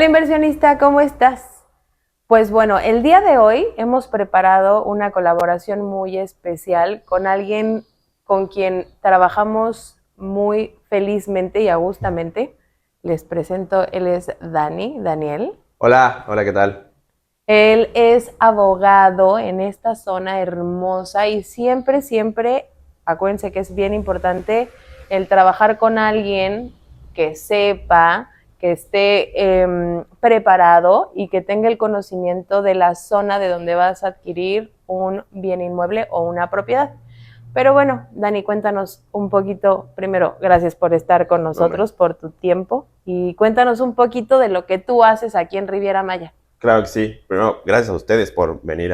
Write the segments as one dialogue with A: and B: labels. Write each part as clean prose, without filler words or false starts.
A: Hola inversionista, ¿cómo estás? Pues bueno, el día de hoy hemos preparado una colaboración muy especial con alguien con quien trabajamos muy felizmente y agustamente. Les presento, él es Daniel.
B: Hola, hola, ¿qué tal?
A: Él es abogado en esta zona hermosa y siempre, acuérdense que es bien importante el trabajar con alguien que sepa, que esté preparado y que tenga el conocimiento de la zona de donde vas a adquirir un bien inmueble o una propiedad. Pero bueno, Dani, cuéntanos un poquito, primero, gracias por estar con
B: No, hombre.
A: nosotros, por tu tiempo, y cuéntanos un poquito de lo que tú haces aquí en Riviera Maya.
B: Claro que sí. Primero, gracias a ustedes por venir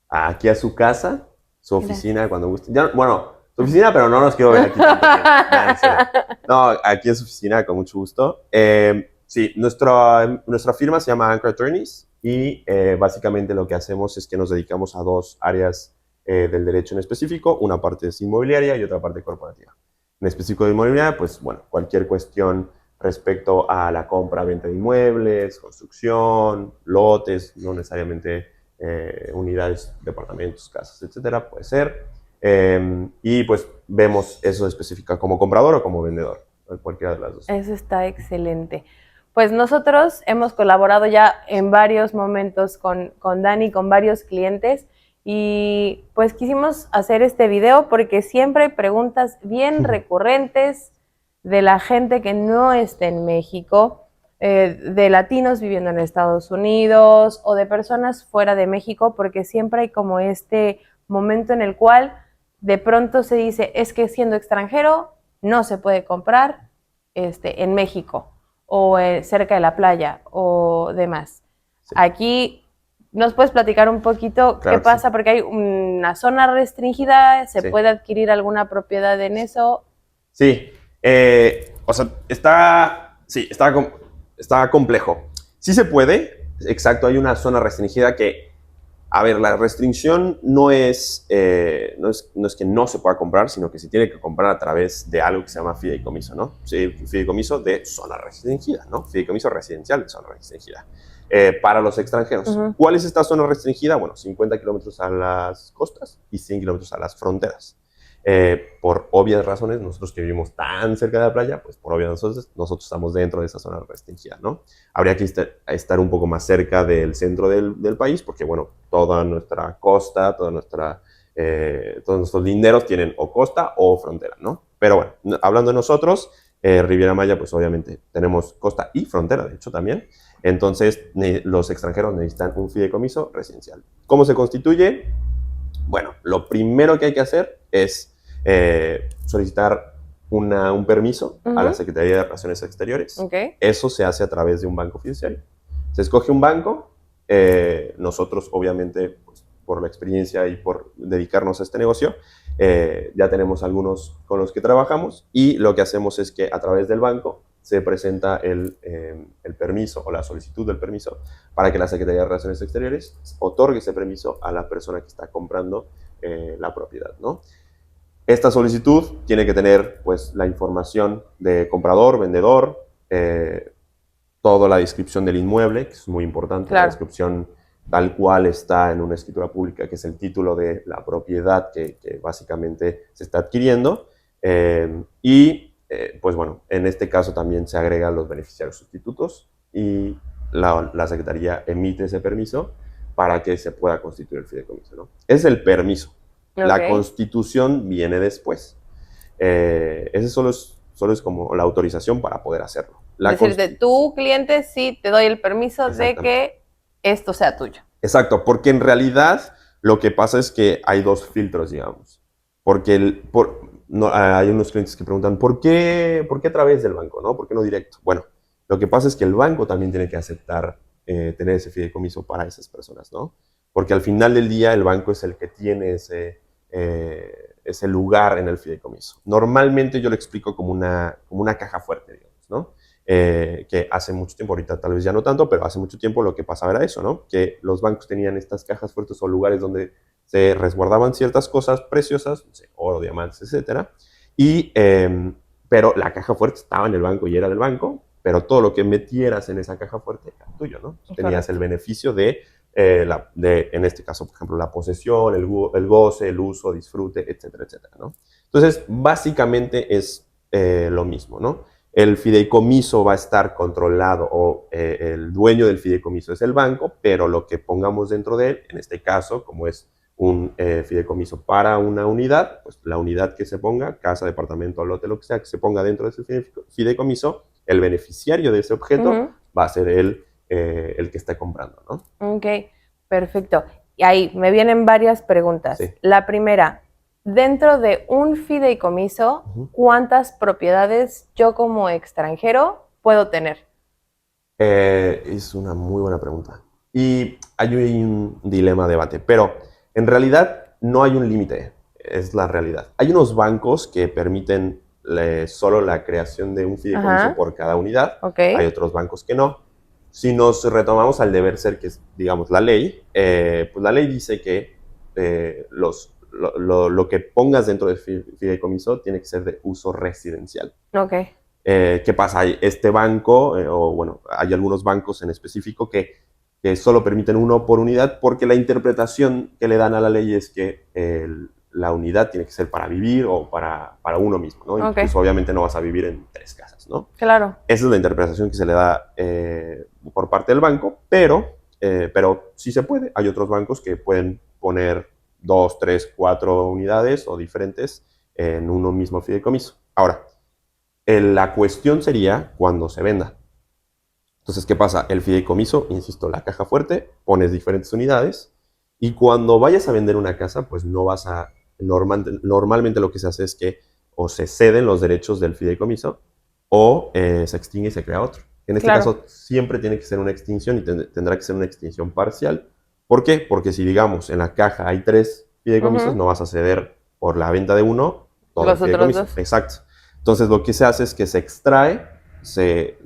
B: aquí a su casa, su oficina,
A: Gracias.
B: cuando gusten. Bueno, su oficina, pero no nos quiero ver aquí tanto tiempo. Nada, en serio. No, aquí en su oficina, con mucho gusto. Sí, nuestra firma se llama Anchor Attorneys y básicamente lo que hacemos es que nos dedicamos a dos áreas del derecho en específico. Una parte es inmobiliaria y otra parte corporativa. En específico de inmobiliaria, pues bueno, cualquier cuestión respecto a la compra, venta de inmuebles, construcción, lotes, no necesariamente unidades, departamentos, casas, etcétera, puede ser. Y pues vemos eso específica como comprador o como vendedor, cualquiera de las dos.
A: Eso está excelente. Pues nosotros hemos colaborado ya en varios momentos con Dani, con varios clientes, y pues quisimos hacer este video porque siempre hay preguntas bien recurrentes de la gente que no está en México, de latinos viviendo en Estados Unidos o de personas fuera de México, porque siempre hay como este momento en el cual de pronto se dice, es que siendo extranjero no se puede comprar en México o cerca de la playa o demás.
B: Sí,
A: Aquí nos puedes platicar un poquito qué
B: claro que sí.
A: pasa, porque hay una zona restringida, se
B: Sí,
A: puede adquirir alguna propiedad en eso.
B: sí. O sea, sí, está complejo. Sí se puede, exacto, hay una zona restringida que a ver, la restricción no es que no se pueda comprar, sino que se tiene que comprar a través de algo que se llama fideicomiso, ¿no? Sí, fideicomiso de zona restringida, ¿no? Fideicomiso residencial de zona restringida. Para los extranjeros.
A: Ujú.
B: ¿Cuál es esta zona restringida? Bueno, 50 kilómetros a las costas y 100 kilómetros a las fronteras. Por obvias razones, nosotros que vivimos tan cerca de la playa, pues por obvias razones, nosotros estamos dentro de esa zona restringida, ¿no? Habría que estar un poco más cerca del centro del país, porque, bueno, toda nuestra costa, todos nuestros linderos tienen o costa o frontera, ¿no? Pero bueno, hablando de nosotros, Riviera Maya, pues obviamente tenemos costa y frontera, de hecho, también. Entonces, los extranjeros necesitan un fideicomiso residencial. ¿Cómo se constituye? Bueno, lo primero que hay que hacer es solicitar un permiso a la
A: Ujú.
B: Secretaría de Relaciones Exteriores.
A: Ok.
B: Eso se hace a través de un banco fiduciario. Se escoge un banco. Nosotros, obviamente, pues, por la experiencia y por dedicarnos a este negocio, ya tenemos algunos con los que trabajamos y lo que hacemos es que a través del banco se presenta el permiso o la solicitud del permiso para que la Secretaría de Relaciones Exteriores otorgue ese permiso a la persona que está comprando la propiedad, ¿no? Esta solicitud tiene que tener pues la información de comprador, vendedor, toda la descripción del inmueble, que es muy importante, la
A: Claro.
B: descripción tal cual está en una escritura pública, que es el título de la propiedad que básicamente se está adquiriendo. Pues bueno, en este caso también se agregan los beneficiarios sustitutos y la Secretaría emite ese permiso para que se pueda constituir el fideicomiso, ¿no? Es el permiso. La
A: Ok.
B: constitución viene después. Ese solo es como la autorización para poder hacerlo. La
A: Decirte,
B: constitución.
A: tú, cliente, sí te doy el permiso de
B: Exactamente.
A: que esto sea tuyo.
B: Exacto, porque en realidad lo que pasa es que hay dos filtros, digamos. Porque no, hay unos clientes que preguntan, ¿por qué a través del banco? ¿No? ¿Por qué no directo? Bueno, lo que pasa es que el banco también tiene que aceptar tener ese fideicomiso para esas personas, ¿no? Porque al final del día el banco es el que tiene ese lugar en el fideicomiso. Normalmente yo lo explico como una caja fuerte, digamos, ¿no? Que hace mucho tiempo, ahorita tal vez ya no tanto, pero hace mucho tiempo lo que pasaba era eso, ¿no? Que los bancos tenían estas cajas fuertes o lugares donde se resguardaban ciertas cosas preciosas, no sé, oro, diamantes, etcétera, y, pero la caja fuerte estaba en el banco y era del banco, pero todo lo que metieras en esa caja fuerte era tuyo, ¿no? Tenías el beneficio de, en este caso, por ejemplo, la posesión, el goce, el uso, disfrute, etcétera, etcétera, ¿no? Entonces, básicamente es lo mismo, ¿no? El fideicomiso va a estar controlado o el dueño del fideicomiso es el banco, pero lo que pongamos dentro de él, en este caso, como es un fideicomiso para una unidad, pues la unidad que se ponga, casa, departamento, lote, lo que sea, que se ponga dentro de ese fideicomiso, el beneficiario de ese objeto va a ser el que está comprando, ¿no?
A: Ok, perfecto. Y ahí me vienen varias preguntas.
B: Sí.
A: La primera, dentro de un fideicomiso, ¿cuántas propiedades yo como extranjero puedo tener?
B: Es una muy buena pregunta. Y hay un dilema, debate, pero en realidad no hay un límite, es la realidad. Hay unos bancos que permiten solo la creación de un fideicomiso por cada unidad.
A: Okay.
B: Hay otros bancos que no. Si nos retomamos al deber ser, que es, digamos, la ley, pues la ley dice que lo que pongas dentro del fideicomiso tiene que ser de uso residencial.
A: Okay.
B: ¿Qué pasa? Hay este banco, o bueno, hay algunos bancos en específico que solo permiten uno por unidad porque la interpretación que le dan a la ley es que la unidad tiene que ser para vivir o para uno mismo, ¿no?
A: Okay.
B: Incluso obviamente no vas a vivir en 3 casas, ¿no?
A: Claro.
B: Esa es la interpretación que se le da por parte del banco, pero sí se puede. Hay otros bancos que pueden poner 2, 3, 4 unidades o diferentes en uno mismo fideicomiso. Ahora, la cuestión sería cuando se venda. Entonces, ¿qué pasa? El fideicomiso, insisto, la caja fuerte, pones diferentes unidades y cuando vayas a vender una casa, pues no vas a... Normalmente lo que se hace es que o se ceden los derechos del fideicomiso o se extingue y se crea otro. En este caso, siempre tiene que ser una extinción y tendrá que ser una extinción parcial. ¿Por qué? Porque si, digamos, en la caja hay 3 fideicomisos, no vas a ceder por la venta de uno todo el fideicomiso. Otros 2. Exacto. Entonces, lo que se hace es que se extrae, se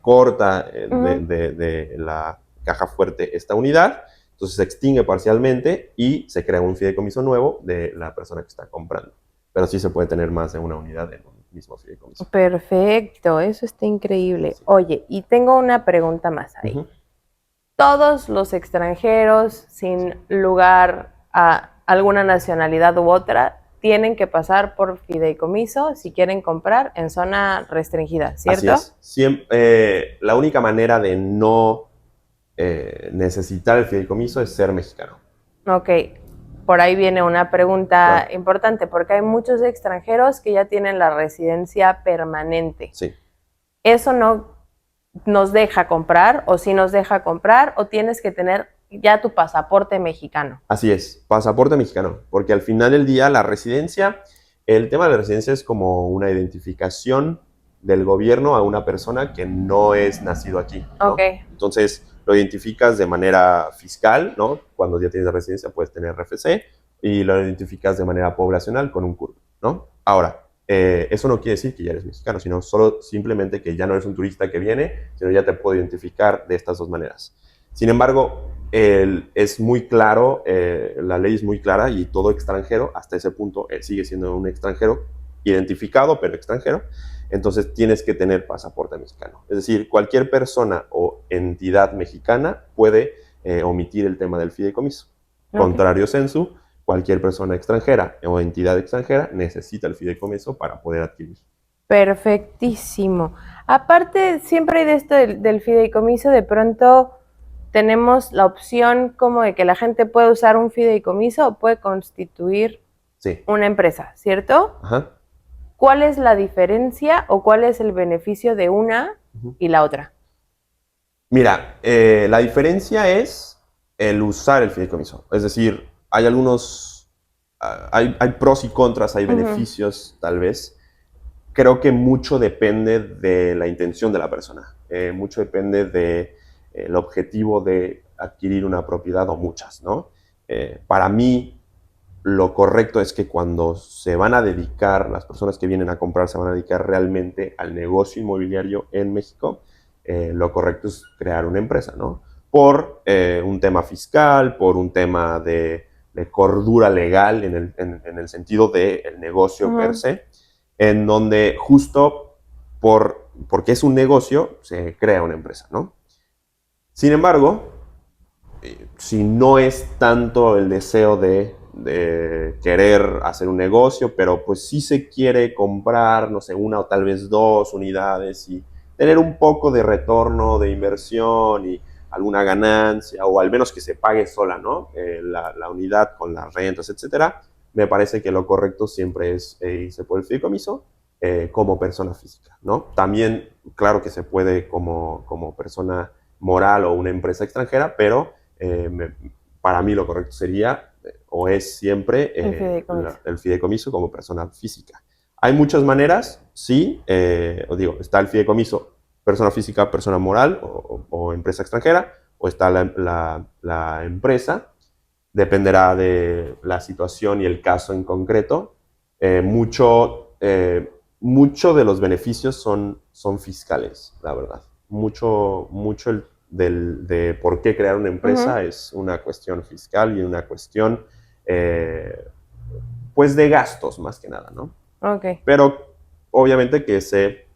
B: corta de la caja fuerte esta unidad, entonces se extingue parcialmente y se crea un fideicomiso nuevo de la persona que está comprando. Pero sí se puede tener más de una unidad en un mismo fideicomiso.
A: Perfecto, eso está increíble. Sí. Oye, y tengo una pregunta más ahí. ¿Todos los extranjeros, sin lugar a alguna nacionalidad u otra, tienen que pasar por fideicomiso si quieren comprar en zona restringida, ¿cierto?
B: Así es. La única manera de no necesitar el fideicomiso es ser mexicano.
A: Ok, por ahí viene una pregunta importante, porque hay muchos extranjeros que ya tienen la residencia permanente.
B: Sí.
A: ¿Eso no nos deja comprar o sí nos deja comprar o tienes que tener ya tu pasaporte mexicano?
B: Así es, pasaporte mexicano, porque al final del día la residencia, el tema de la residencia es como una identificación del gobierno a una persona que no es nacido aquí, ¿no?
A: Okay.
B: Entonces lo identificas de manera fiscal, ¿no? Cuando ya tienes la residencia puedes tener RFC y lo identificas de manera poblacional con un CURP, ¿no? Ahora, eso no quiere decir que ya eres mexicano, sino solo simplemente que ya no eres un turista que viene, sino ya te puedo identificar de estas 2 maneras. Sin embargo, es muy claro, la ley es muy clara y todo extranjero, hasta ese punto, él sigue siendo un extranjero identificado, pero extranjero, entonces tienes que tener pasaporte mexicano. Es decir, cualquier persona o entidad mexicana puede omitir el tema del fideicomiso. Contrario censu, cualquier persona extranjera o entidad extranjera necesita el fideicomiso para poder adquirir.
A: Perfectísimo. Aparte, siempre hay de esto del fideicomiso, de pronto tenemos la opción como de que la gente puede usar un fideicomiso o puede constituir una empresa, ¿cierto?
B: Ajá.
A: ¿Cuál es la diferencia o cuál es el beneficio de una y la otra?
B: Mira, la diferencia es el usar el fideicomiso. Es decir, hay algunos, hay pros y contras, hay beneficios tal vez. Creo que mucho depende de la intención de la persona. Mucho depende del objetivo de adquirir una propiedad o muchas, ¿no? Para mí, lo correcto es que cuando se van a dedicar, las personas que vienen a comprar se van a dedicar realmente al negocio inmobiliario en México, lo correcto es crear una empresa, ¿no? Por un tema fiscal, por un tema de cordura legal en el sentido del negocio per se, en donde justo por porque es un negocio, se crea una empresa, ¿no? Sin embargo, si no es tanto el deseo de querer hacer un negocio, pero pues sí se quiere comprar, no sé, una o tal vez dos unidades y tener un poco de retorno de inversión y alguna ganancia, o al menos que se pague sola, ¿no? La unidad con las rentas, etcétera. Me parece que lo correcto siempre es irse por el fideicomiso como persona física, ¿no? También, claro que se puede como persona moral o una empresa extranjera, pero para mí lo correcto sería o es siempre el fideicomiso como persona física. Hay muchas maneras, sí, os digo, está el fideicomiso persona física, persona moral o empresa extranjera, o está la empresa, dependerá de la situación y el caso en concreto. Mucho de los beneficios son fiscales, la verdad. Mucho de por qué crear una empresa es una cuestión fiscal y una cuestión pues de gastos más que nada, ¿no?
A: Ok.
B: Pero obviamente que se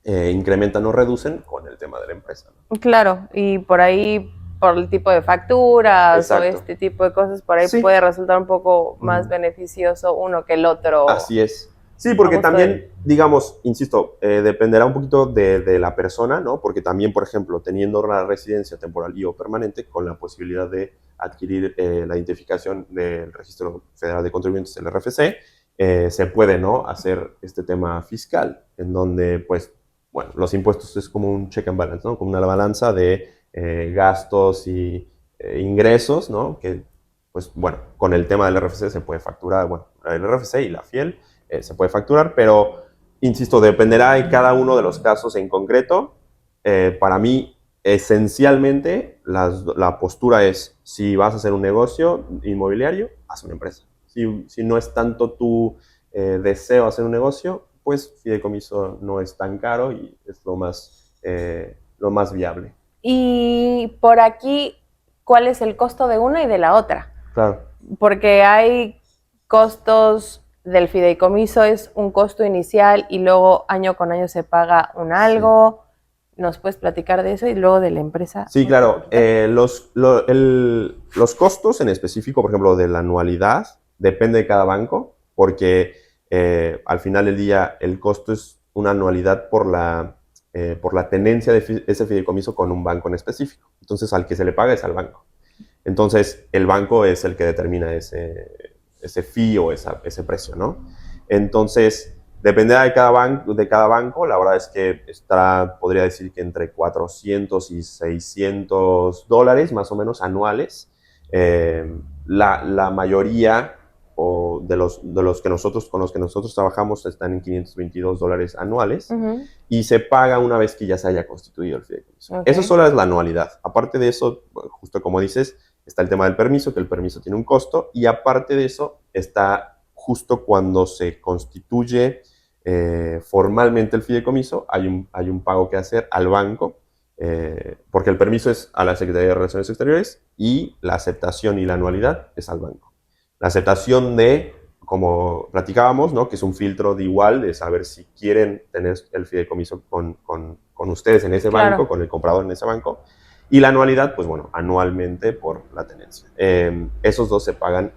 B: incrementan o reducen con el tema de la empresa, ¿no?
A: Claro, y por ahí, por el tipo de facturas
B: Exacto.
A: o este tipo de cosas, por ahí
B: Sí.
A: puede resultar un poco más beneficioso uno que el otro.
B: Así es. Sí, porque también, digamos, insisto, dependerá un poquito de la persona, ¿no? Porque también, por ejemplo, teniendo la residencia temporal y o permanente, con la posibilidad de adquirir la identificación del Registro Federal de Contribuyentes, el RFC, se puede, ¿no? Hacer este tema fiscal, en donde, pues, bueno, los impuestos es como un check and balance, ¿no? Como una balanza de gastos y ingresos, ¿no? Que, pues, bueno, con el tema del RFC se puede facturar, bueno, el RFC y la FIEL se puede facturar, pero, insisto, dependerá de cada uno de los casos en concreto. Para mí, esencialmente, la postura es, si vas a hacer un negocio inmobiliario, haz una empresa. Si no es tanto tu deseo hacer un negocio, pues fideicomiso no es tan caro y es lo más viable.
A: Y por aquí, ¿cuál es el costo de una y de la otra?
B: Claro.
A: Porque hay costos del fideicomiso, es un costo inicial y luego año con año se paga un algo. Sí. ¿Nos puedes platicar de eso? Y luego de la empresa.
B: Sí, claro. Los costos en específico, por ejemplo, de la anualidad, depende de cada banco, porque al final del día el costo es una anualidad por la tenencia de ese fideicomiso con un banco en específico. Entonces, al que se le paga es al banco. Entonces, el banco es el que determina ese fee o ese precio, ¿no? Entonces, dependerá de cada banco. La verdad es que podría decir que entre 400 y 600 dólares más o menos anuales. La mayoría de los con los que nosotros trabajamos están en 522 dólares anuales y se paga una vez que ya se haya constituido el fideicomiso. Eso solo es la anualidad. Aparte de eso, justo como dices, está el tema del permiso, que el permiso tiene un costo, y aparte de eso está justo cuando se constituye formalmente el fideicomiso, hay un pago que hacer al banco, porque el permiso es a la Secretaría de Relaciones Exteriores y la aceptación y la anualidad es al banco. La aceptación como platicábamos, ¿no? Que es un filtro de saber si quieren tener el fideicomiso con ustedes en ese banco, con el comprador en ese banco. Y la anualidad, pues bueno, anualmente por la tenencia. Esos dos se pagan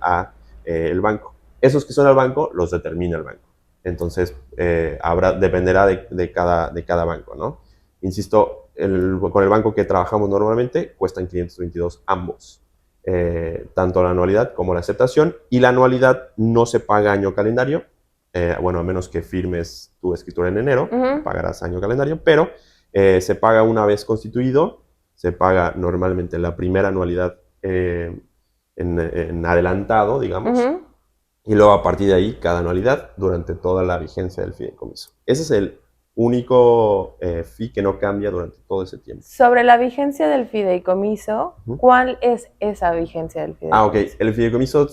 B: el banco. Esos que son al banco los determina el banco. Entonces, dependerá de cada banco, ¿no? Insisto, con el banco que trabajamos normalmente cuestan 522 ambos. Tanto la anualidad como la aceptación, y la anualidad no se paga año calendario, bueno, a menos que firmes tu escritura en enero, pagarás año calendario, pero se paga una vez constituido, se paga normalmente la primera anualidad en adelantado, digamos, y luego a partir de ahí cada anualidad durante toda la vigencia del fideicomiso. Ese es el único fee que no cambia durante todo ese tiempo.
A: Sobre la vigencia del fideicomiso, ¿cuál es esa vigencia del fideicomiso?
B: Ok. El fideicomiso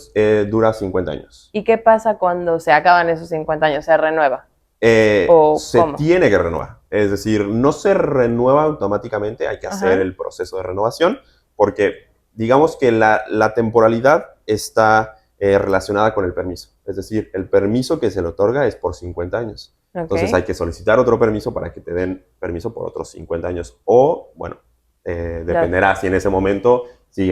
B: dura 50 años.
A: ¿Y qué pasa cuando se acaban esos 50 años? ¿Se renueva?
B: Tiene que renovar. Es decir, no se renueva automáticamente, hay que hacer el proceso de renovación, porque digamos que la temporalidad está relacionada con el permiso. Es decir, el permiso que se le otorga es por 50 años. Entonces hay que solicitar otro permiso para que te den permiso por otros 50 años. O, bueno, dependerá si en ese momento si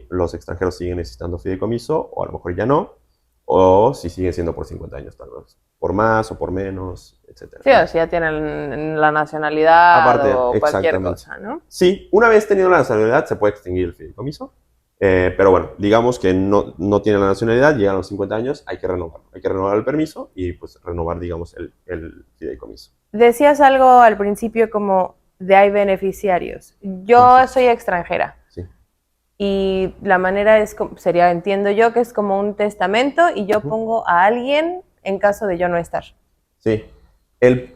B: los extranjeros siguen necesitando fideicomiso, o a lo mejor ya no, o si siguen siendo por 50 años tal vez. Por más o por menos, etc.
A: Sí, o si ya tienen la nacionalidad
B: Aparte,
A: o cualquier
B: exactamente.
A: cosa, ¿no?
B: Sí, una vez teniendo la nacionalidad se puede extinguir el fideicomiso. Pero bueno, digamos que no tiene la nacionalidad, llegan a los 50 años, hay que renovarlo. Hay que renovar el permiso y pues renovar, digamos, el fideicomiso.
A: Decías algo al principio como de hay beneficiarios. Yo soy extranjera.
B: Sí.
A: Y la manera sería, entiendo yo, que es como un testamento y yo pongo a alguien en caso de yo no estar.
B: Sí.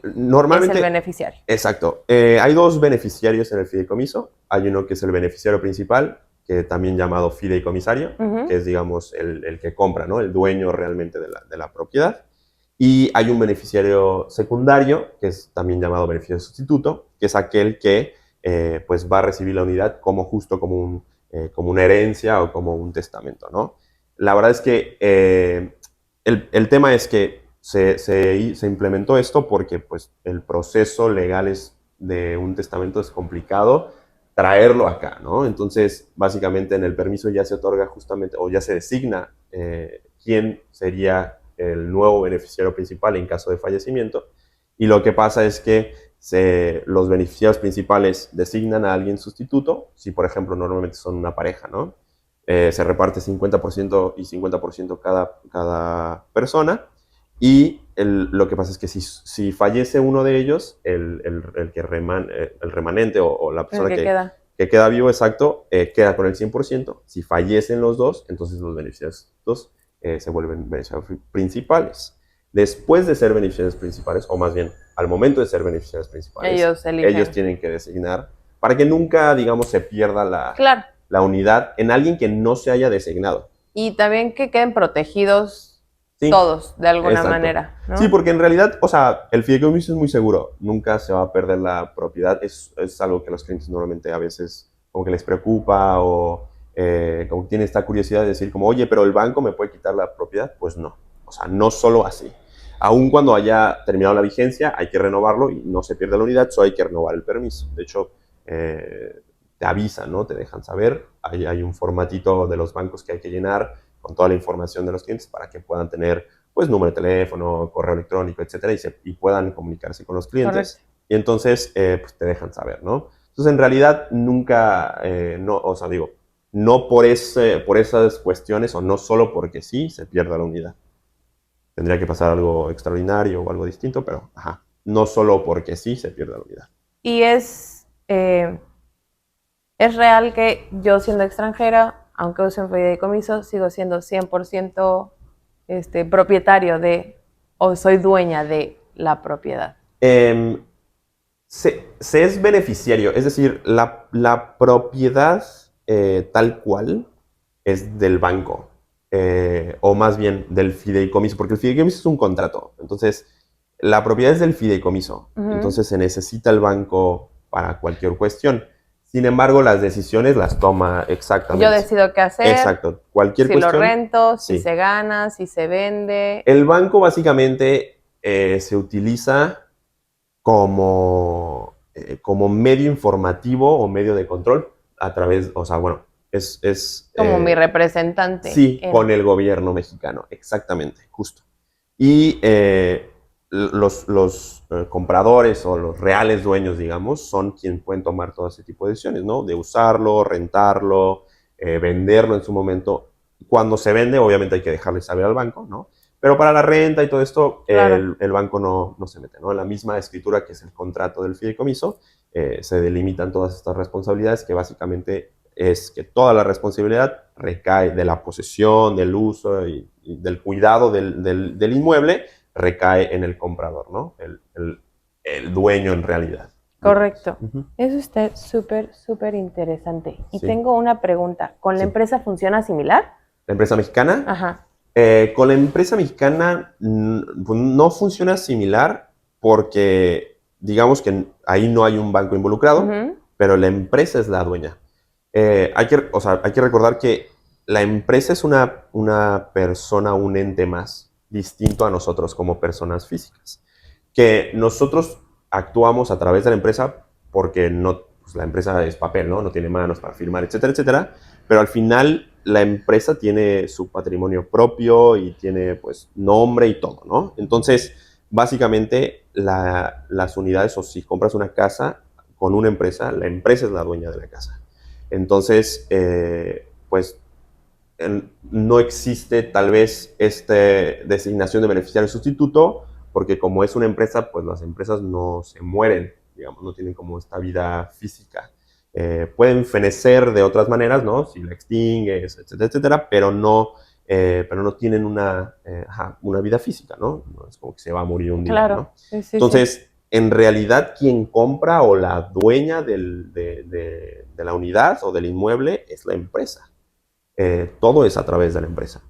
B: Normalmente,
A: es el beneficiario.
B: Exacto. Hay dos beneficiarios en el fideicomiso. Hay uno que es el beneficiario principal, que también llamado fideicomisario, que es, digamos, el que compra, ¿no? El dueño realmente de la propiedad. Y hay un beneficiario secundario, que es también llamado beneficiario sustituto, que es aquel que pues va a recibir la unidad como una herencia o como un testamento, ¿no? La verdad es que el tema es que se implementó esto porque pues, el proceso legal de un testamento es complicado traerlo acá, ¿no? Entonces, básicamente en el permiso ya se otorga justamente, o ya se designa quién sería el nuevo beneficiario principal en caso de fallecimiento. Y lo que pasa es que los beneficiarios principales designan a alguien sustituto, si por ejemplo normalmente son una pareja, ¿no? Se reparte 50% y 50% cada persona. Y lo que pasa es que si fallece uno de ellos, el remanente o la persona que queda vivo, exacto, queda con el 100%. Si fallecen los dos, entonces los beneficiarios se vuelven beneficiarios principales. Después de ser beneficiarios principales, o más bien al momento de ser beneficiarios principales, ellos tienen que designar para que nunca, digamos, se pierda la unidad en alguien que no se haya designado.
A: Y también que queden protegidos todos, de alguna manera, ¿no?
B: Sí, porque en realidad, o sea, el fideicomiso es muy seguro. Nunca se va a perder la propiedad. Es algo que los clientes normalmente a veces como que les preocupa o como que tienen esta curiosidad de decir como, oye, pero el banco me puede quitar la propiedad. Pues no. O sea, no solo así. Aun cuando haya terminado la vigencia, hay que renovarlo y no se pierde la unidad, solo hay que renovar el permiso. De hecho, te avisan, ¿no? Te dejan saber. Hay un formatito de los bancos que hay que llenar con toda la información de los clientes para que puedan tener, pues, número de teléfono, correo electrónico, etcétera, y puedan comunicarse con los clientes. Correcto. Y entonces, pues, te dejan saber, ¿no? Entonces, en realidad, nunca, o sea, digo, no por esas cuestiones o no solo porque sí, se pierda la unidad. Tendría que pasar algo extraordinario o algo distinto, pero, no solo porque sí, se pierde la unidad.
A: Y es real que yo, siendo extranjera, aunque use un fideicomiso, sigo siendo 100% propietario o soy dueña de la propiedad.
B: Se es beneficiario, es decir, la propiedad tal cual es del banco, o más bien del fideicomiso, porque el fideicomiso es un contrato. Entonces, la propiedad es del fideicomiso. Entonces, se necesita el banco para cualquier cuestión. Sin embargo, las decisiones las toma exactamente.
A: Yo decido qué hacer.
B: Exacto. Cualquier cuestión.
A: Si lo rento, si se gana, si se vende.
B: El banco básicamente se utiliza como medio informativo o medio de control a través, o sea, bueno, es
A: como mi representante.
B: Sí, con el gobierno mexicano, exactamente, justo. Y los compradores o los reales dueños, digamos, son quienes pueden tomar todo ese tipo de decisiones, ¿no? De usarlo, rentarlo, venderlo en su momento. Cuando se vende, obviamente hay que dejarle saber al banco, ¿no? Pero para la renta y todo esto, claro, el banco no se mete, ¿no? En la misma escritura que es el contrato del fideicomiso, se delimitan todas estas responsabilidades que básicamente es que toda la responsabilidad recae de la posesión, del uso y del cuidado del inmueble, recae en el comprador, ¿no? El dueño en realidad.
A: Correcto. Eso está súper, súper interesante. Y tengo una pregunta. ¿Con la empresa funciona similar?
B: ¿La empresa mexicana?
A: Ajá.
B: Con la empresa mexicana no funciona similar porque digamos que ahí no hay un banco involucrado, pero la empresa es la dueña. Hay que recordar que la empresa es una persona, un ente más, distinto a nosotros como personas físicas. que nosotros actuamos a través de la empresa porque no, pues la empresa es papel, ¿no? No tiene manos para firmar, etcétera, etcétera. Pero al final la empresa tiene su patrimonio propio y tiene pues nombre y todo, ¿no? Entonces, básicamente las unidades, o si compras una casa con una empresa, la empresa es la dueña de la casa. Entonces, pues no existe tal vez esta designación de beneficiario sustituto, porque como es una empresa, pues las empresas no se mueren, digamos, no tienen como esta vida física. Pueden fenecer de otras maneras, ¿no? Si la extingues, etcétera, etcétera, pero no tienen una vida física, ¿no? No es como que se va a morir un día,
A: Claro,
B: ¿no?
A: sí, sí, sí.
B: Entonces, en realidad, quien compra o la dueña de la unidad o del inmueble es la empresa. Todo es a través de la empresa.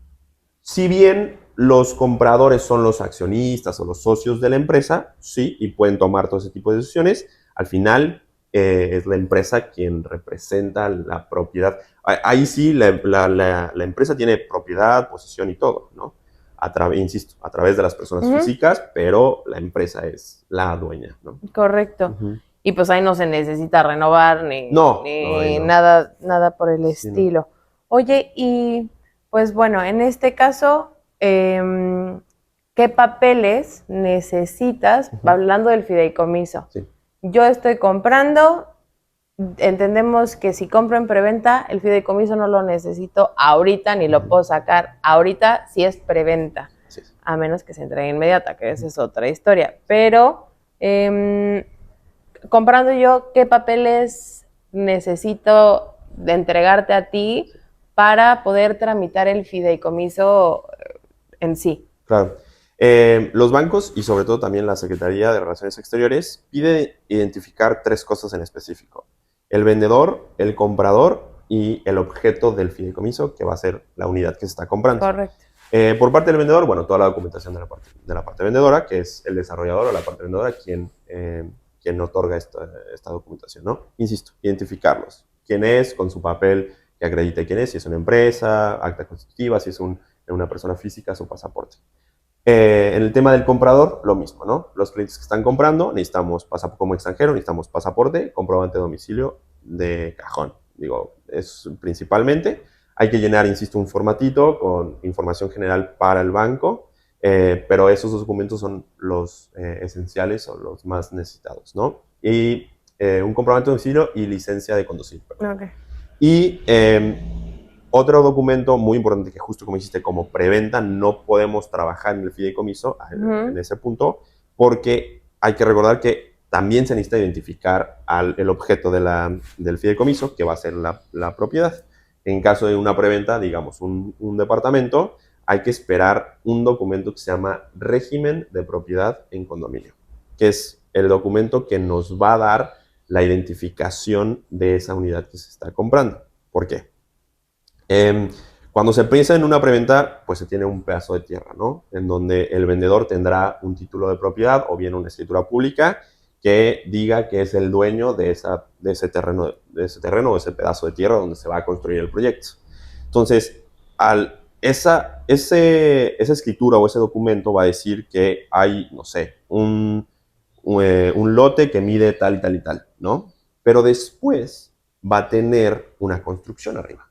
B: Si bien los compradores son los accionistas o los socios de la empresa, sí, y pueden tomar todo ese tipo de decisiones, al final es la empresa quien representa la propiedad. Ahí sí, la empresa tiene propiedad, posesión y todo, ¿no? Insisto, a través de las personas físicas, pero la empresa es la dueña, ¿no?
A: Correcto. Y pues ahí no se necesita renovar ni,
B: No,
A: ni
B: no.
A: nada, nada por el
B: Sí, no.
A: estilo. Oye, y pues bueno, en este caso, ¿qué papeles necesitas? Hablando del fideicomiso.
B: Sí.
A: Yo estoy comprando, entendemos que si compro en preventa, el fideicomiso no lo necesito ahorita ni lo puedo sacar ahorita si es preventa,
B: Sí.
A: a menos que se entregue inmediata, que esa es otra historia. Pero comprando yo, ¿qué papeles necesito de entregarte a ti para poder tramitar el fideicomiso en sí?
B: Claro. Los bancos y sobre todo también la Secretaría de Relaciones Exteriores pide identificar 3 cosas en específico. El vendedor, el comprador y el objeto del fideicomiso, que va a ser la unidad que se está comprando.
A: Correcto.
B: Por parte del vendedor, bueno, toda la documentación de la parte vendedora, que es el desarrollador o la parte vendedora quien otorga esta documentación, ¿no? Insisto, identificarlos. ¿Quién es? Con su papel que acredite quién es, si es una empresa, acta constitutiva, si es una persona física, su pasaporte. En el tema del comprador, lo mismo, ¿no? Los clientes que están comprando, necesitamos pasaporte como extranjero, necesitamos pasaporte, comprobante de domicilio de cajón. Digo, es principalmente. Hay que llenar, insisto, un formatito con información general para el banco, pero esos documentos son los esenciales o los más necesitados, ¿no? Y un comprobante de domicilio y licencia de conducir.
A: Okay.
B: Y otro documento muy importante que justo como hiciste, como preventa, no podemos trabajar en el fideicomiso en ese punto, porque hay que recordar que también se necesita identificar el objeto del fideicomiso, que va a ser la propiedad. En caso de una preventa, digamos, un departamento, hay que esperar un documento que se llama régimen de propiedad en condominio, que es el documento que nos va a dar la identificación de esa unidad que se está comprando. ¿Por qué? Cuando se piensa en una preventa, pues se tiene un pedazo de tierra, ¿no? En donde el vendedor tendrá un título de propiedad o bien una escritura pública que diga que es el dueño de ese terreno o ese pedazo de tierra donde se va a construir el proyecto. Entonces, esa escritura o ese documento va a decir que hay, no sé, un lote que mide tal y tal y tal, ¿no? Pero después va a tener una construcción arriba.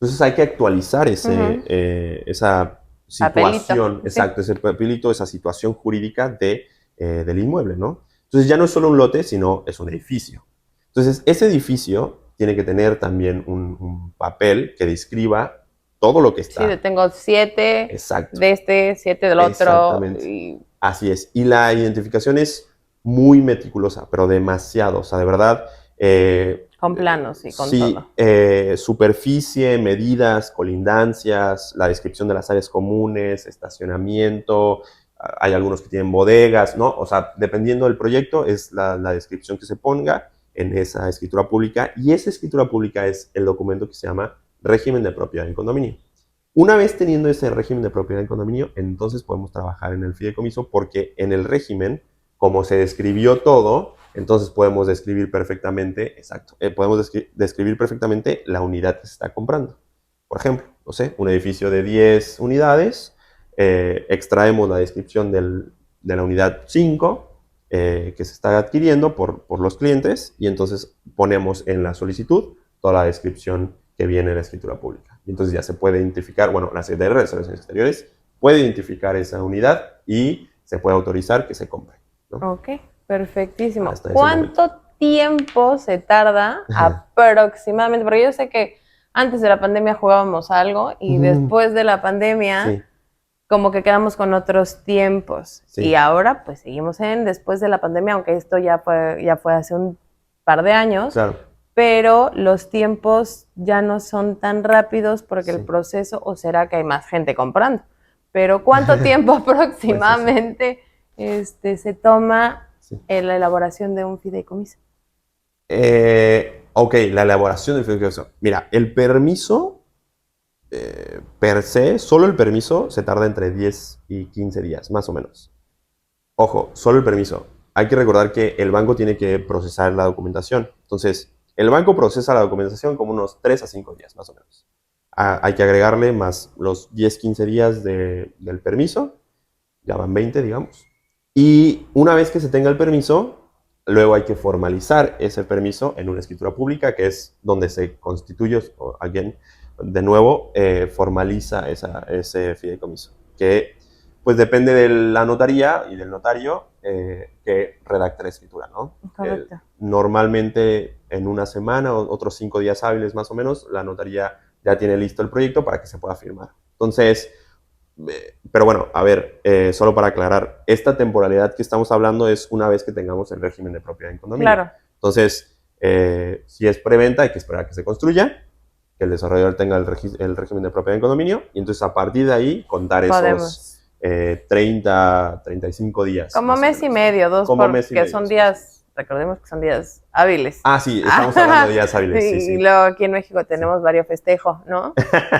B: Entonces hay que actualizar esa situación,
A: Papelito,
B: exacto, ese papelito, esa situación jurídica del inmueble, ¿no? Entonces ya no es solo un lote, sino es un edificio. Entonces ese edificio tiene que tener también un papel que describa todo lo que está.
A: Sí, tengo 7
B: Exacto.
A: de este, 7 del otro.
B: Exactamente.
A: Y
B: Así es. Y la identificación es muy meticulosa, pero demasiado. O sea, de verdad.
A: Con planos y con
B: sí,
A: todo.
B: Superficie, medidas, colindancias, la descripción de las áreas comunes, estacionamiento. Hay algunos que tienen bodegas, ¿no? O sea, dependiendo del proyecto, es la descripción que se ponga en esa escritura pública. Y esa escritura pública es el documento que se llama régimen de propiedad en condominio. Una vez teniendo ese régimen de propiedad en condominio, entonces podemos trabajar en el fideicomiso porque en el régimen, como se describió todo, entonces podemos describir perfectamente, podemos describir perfectamente la unidad que se está comprando. Por ejemplo, no sé, un edificio de 10 unidades, extraemos la descripción de la unidad 5 que se está adquiriendo por los clientes, y entonces ponemos en la solicitud toda la descripción que viene en la escritura pública. Y entonces ya se puede identificar, bueno, la Secretaría de Relaciones Exteriores puede identificar esa unidad y se puede autorizar que se compre, ¿no?
A: Ok, perfectísimo.
B: Hasta ese
A: ¿Cuánto tiempo se tarda aproximadamente? Porque yo sé que antes de la pandemia jugábamos algo y después de la pandemia
B: Sí,
A: como que quedamos con otros tiempos.
B: Sí.
A: Y ahora pues seguimos en después de la pandemia, aunque esto ya fue hace un par de años,
B: claro.
A: pero los tiempos ya no son tan rápidos porque
B: Sí.
A: el proceso, o será que hay más gente comprando, pero ¿cuánto tiempo aproximadamente se toma
B: Sí.
A: en la elaboración de un fideicomiso?
B: Ok, la elaboración del fideicomiso. Mira, el permiso per se, solo el permiso se tarda entre 10 y 15 días, más o menos. Ojo, solo el permiso. Hay que recordar que el banco tiene que procesar la documentación. Entonces, el banco procesa la documentación como unos 3 a 5 días, más o menos. Hay que agregarle más los 10, 15 días del permiso. Ya van 20, digamos. Y una vez que se tenga el permiso, luego hay que formalizar ese permiso en una escritura pública, que es donde se constituye, o alguien, de nuevo, formaliza ese fideicomiso, que pues depende de la notaría y del notario que redacta la escritura, ¿no?
A: Correcto.
B: Normalmente en una semana o otros 5 días hábiles más o menos, la notaría ya tiene listo el proyecto para que se pueda firmar. Entonces, pero bueno, a ver, solo para aclarar, esta temporalidad que estamos hablando es una vez que tengamos el régimen de propiedad en condominio.
A: Claro.
B: Entonces, si es preventa, hay que esperar a que se construya, que el desarrollador tenga el régimen de propiedad en condominio, y entonces a partir de ahí contar esos 30, 35 días.
A: Como mes y medio, dos, porque son días, recordemos que son días hábiles.
B: Ah, sí, estamos hablando de días hábiles. Sí, sí.
A: Y luego aquí en México tenemos varios festejos, ¿no?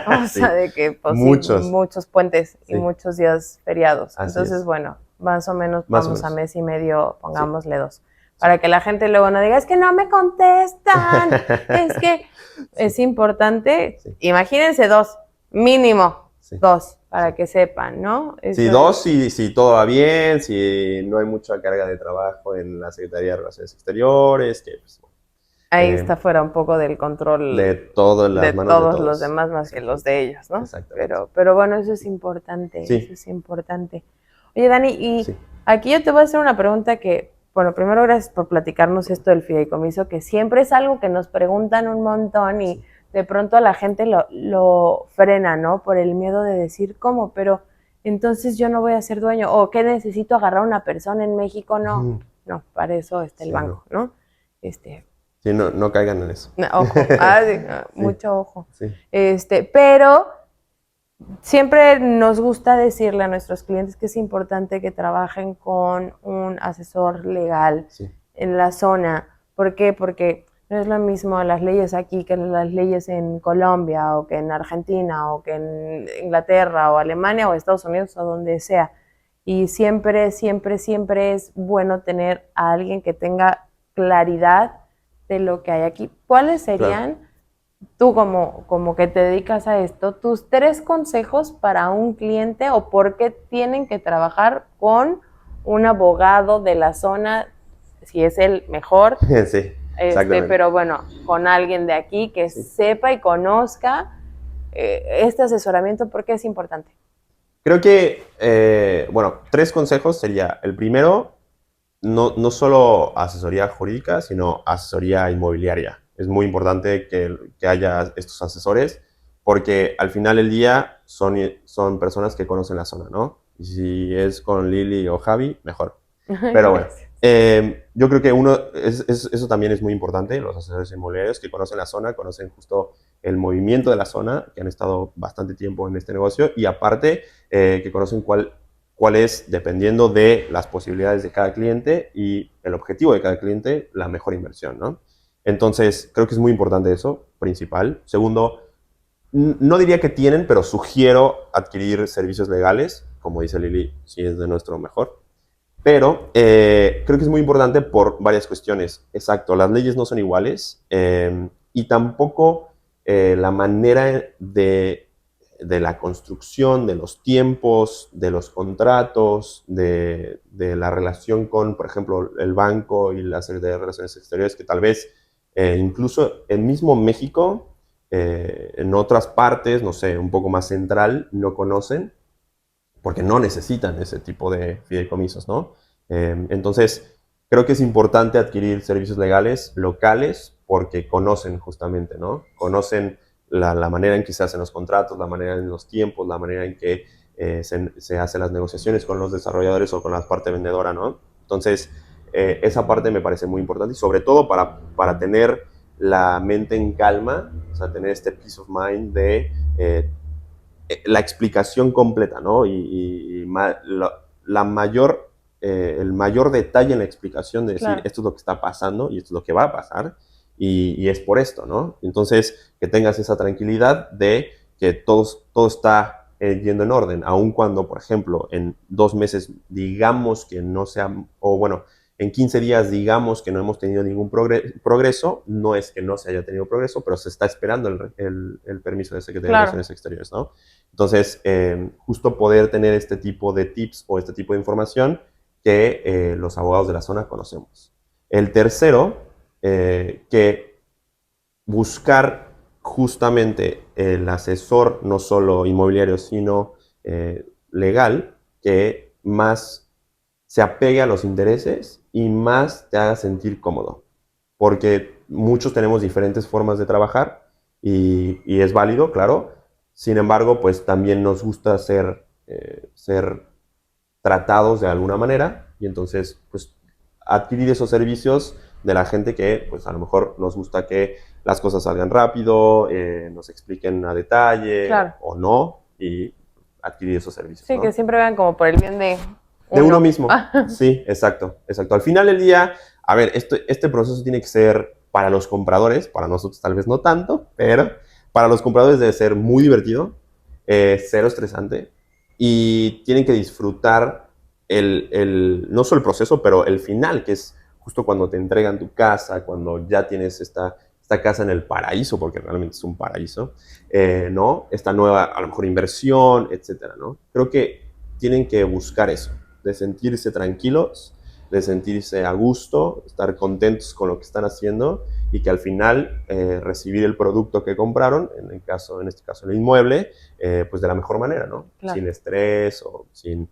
A: O sea, de que pues, muchos puentes y muchos días feriados.
B: Así
A: entonces,
B: es.
A: bueno, más o menos vamos a mes y medio, pongámosle 2. Para que la gente luego no diga, es que no me contestan, es que es importante, imagínense 2, mínimo 2, para que sepan, ¿no?
B: Eso sí, 2 si todo va bien, si no hay mucha carga de trabajo en la Secretaría de Relaciones Exteriores, que pues,
A: ahí está fuera un poco del control
B: de todas las manos
A: todos los demás más que los de ellos, ¿no? Pero bueno, eso es importante, eso es importante. Oye, Dani, y aquí yo te voy a hacer una pregunta que, bueno, primero gracias por platicarnos esto del fideicomiso, que siempre es algo que nos preguntan un montón y de pronto a la gente lo frena, ¿no? Por el miedo de decir, ¿cómo? Pero entonces yo no voy a ser dueño, o ¿qué necesito agarrar a una persona en México? No, no, para eso está el banco, ¿no?
B: Sí, no caigan en eso.
A: Ojo, mucho ojo. Sí. Pero siempre nos gusta decirle a nuestros clientes que es importante que trabajen con un asesor legal en la zona. ¿Por qué? Porque no es lo mismo las leyes aquí que las leyes en Colombia o que en Argentina o que en Inglaterra o Alemania o Estados Unidos o donde sea. Y siempre, siempre, siempre es bueno tener a alguien que tenga claridad de lo que hay aquí. ¿Cuáles serían, tú como que te dedicas a esto, tus 3 consejos para un cliente o por qué tienen que trabajar con un abogado de la zona, si es el mejor?
B: Sí,
A: pero bueno, con alguien de aquí que sepa y conozca este asesoramiento, ¿por qué es importante?
B: Creo que, bueno, 3 consejos sería, el primero, no solo asesoría jurídica, sino asesoría inmobiliaria. Es muy importante que haya estos asesores porque al final del día son personas que conocen la zona, ¿no? Y si es con Lili o Javi, mejor. Pero bueno, yo creo que eso también es muy importante, los asesores inmobiliarios que conocen la zona, conocen justo el movimiento de la zona, que han estado bastante tiempo en este negocio y aparte que conocen cuál es, dependiendo de las posibilidades de cada cliente y el objetivo de cada cliente, la mejor inversión, ¿no? Entonces, creo que es muy importante eso, principal. Segundo, no diría que tienen, pero sugiero adquirir servicios legales, como dice Lili, si es de nuestro mejor. Pero creo que es muy importante por varias cuestiones. Exacto, las leyes no son iguales y tampoco la manera de de la construcción, de los tiempos, de los contratos, de la relación con, por ejemplo, el banco y la Secretaría de Relaciones Exteriores, que tal vez incluso en mismo México, en otras partes, no sé, un poco más central, no conocen, porque no necesitan ese tipo de fideicomisos, ¿no? Entonces, creo que es importante adquirir servicios legales locales porque conocen justamente, ¿no? Conocen la manera en que se hacen los contratos, la manera en los tiempos, la manera en que se hacen las negociaciones con los desarrolladores o con la parte vendedora, ¿no? Entonces, esa parte me parece muy importante y sobre todo para tener la mente en calma, o sea, tener este peace of mind de la explicación completa, ¿no? La mayor, el mayor detalle en la explicación de decir,
A: Claro.
B: esto es lo que está pasando y esto es lo que va a pasar y es por esto, ¿no? Entonces, que tengas esa tranquilidad de que todo está yendo en orden, aun cuando, por ejemplo, en 2 meses digamos que no sea, o bueno, en 15 días digamos que no hemos tenido ningún progreso, no es que no se haya tenido progreso, pero se está esperando el permiso de Secretaría de Relaciones Exteriores, ¿no? Entonces, justo poder tener este tipo de tips o este tipo de información que los abogados de la zona conocemos. El tercero, que buscar justamente el asesor, no solo inmobiliario, sino legal, que más se apegue a los intereses y más te haga sentir cómodo. Porque muchos tenemos diferentes formas de trabajar y es válido, claro. Sin embargo, pues también nos gusta ser tratados de alguna manera y entonces, pues, adquirir esos servicios de la gente que, pues, a lo mejor nos gusta que las cosas salgan rápido, nos expliquen a detalle o no, y adquirir esos servicios.
A: Sí,
B: ¿no?
A: que siempre vean como por el bien de
B: uno mismo. Sí, exacto, exacto. Al final del día, a ver, este proceso tiene que ser para los compradores, para nosotros tal vez no tanto, pero para los compradores debe ser muy divertido, cero estresante, y tienen que disfrutar no solo el proceso, pero el final, que es justo cuando te entregan tu casa, cuando ya tienes esta casa en el paraíso, porque realmente es un paraíso, ¿no? Esta nueva, a lo mejor, inversión, etcétera, ¿no? Creo que tienen que buscar eso, de sentirse tranquilos, de sentirse a gusto, estar contentos con lo que están haciendo y que al final recibir el producto que compraron, en este caso el inmueble, pues de la mejor manera, ¿no?
A: Claro.
B: Sin estrés o sin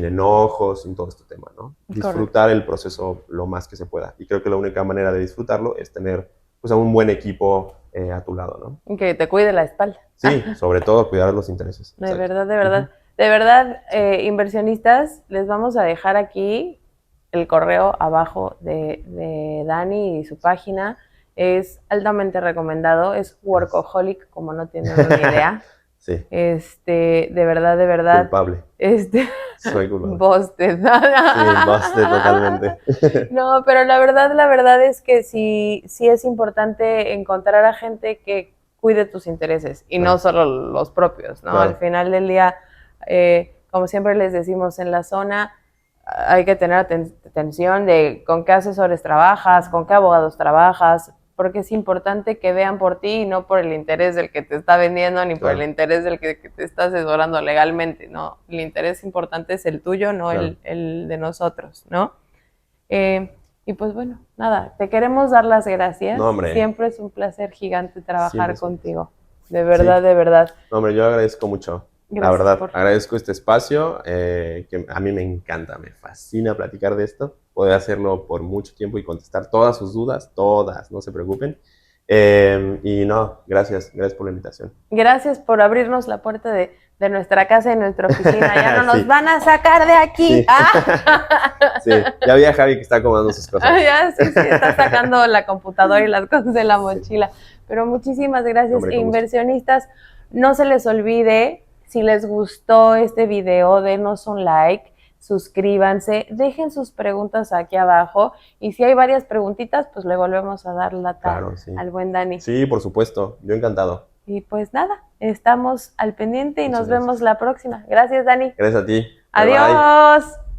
B: enojos, sin todo este tema, ¿no? Disfrutar el proceso lo más que se pueda. Y creo que la única manera de disfrutarlo es tener, pues, a un buen equipo a tu lado, ¿no?
A: Que te cuide la espalda.
B: Sí, sobre todo cuidar los intereses.
A: De verdad, de verdad. De verdad, inversionistas, les vamos a dejar aquí el correo abajo de Dani y su página. Es altamente recomendado, es workaholic, como no tienen una idea.
B: Sí.
A: De verdad, de verdad.
B: Culpable. Soy culpable.
A: Busted.
B: Sí, busted totalmente.
A: No, pero la verdad es que sí es importante encontrar a gente que cuide tus intereses y no solo los propios, ¿no? Al final del día, como siempre les decimos en la zona, hay que tener atención de con qué asesores trabajas, con qué abogados trabajas, porque es importante que vean por ti y no por el interés del que te está vendiendo ni por el interés del que te está asesorando legalmente, ¿no? El interés importante es el tuyo, no el de nosotros, ¿no? Y pues bueno, nada, te queremos dar las gracias.
B: No, hombre.
A: Siempre es un placer gigante trabajar contigo. De verdad, de verdad.
B: No, hombre, yo agradezco mucho. Gracias, la verdad, agradezco este espacio, que a mí me encanta, me fascina platicar de esto, poder hacerlo por mucho tiempo y contestar todas sus dudas, todas, no se preocupen. Y no, gracias por la invitación.
A: Gracias por abrirnos la puerta de nuestra casa y nuestra oficina, ya no nos van a sacar de aquí.
B: Sí, ya vi a Javi que está acomodando sus cosas.
A: Ya, sí, está sacando la computadora y las cosas de la mochila. Pero muchísimas gracias. Hombre, inversionistas, no se les olvide, si les gustó este video, denos un like, suscríbanse, dejen sus preguntas aquí abajo y si hay varias preguntitas, pues le volvemos a dar la tarde al buen Dani.
B: Sí, por supuesto, yo encantado.
A: Y pues nada, estamos al pendiente y nos vemos la próxima. Gracias, Dani.
B: Gracias a ti.
A: Adiós. Bye.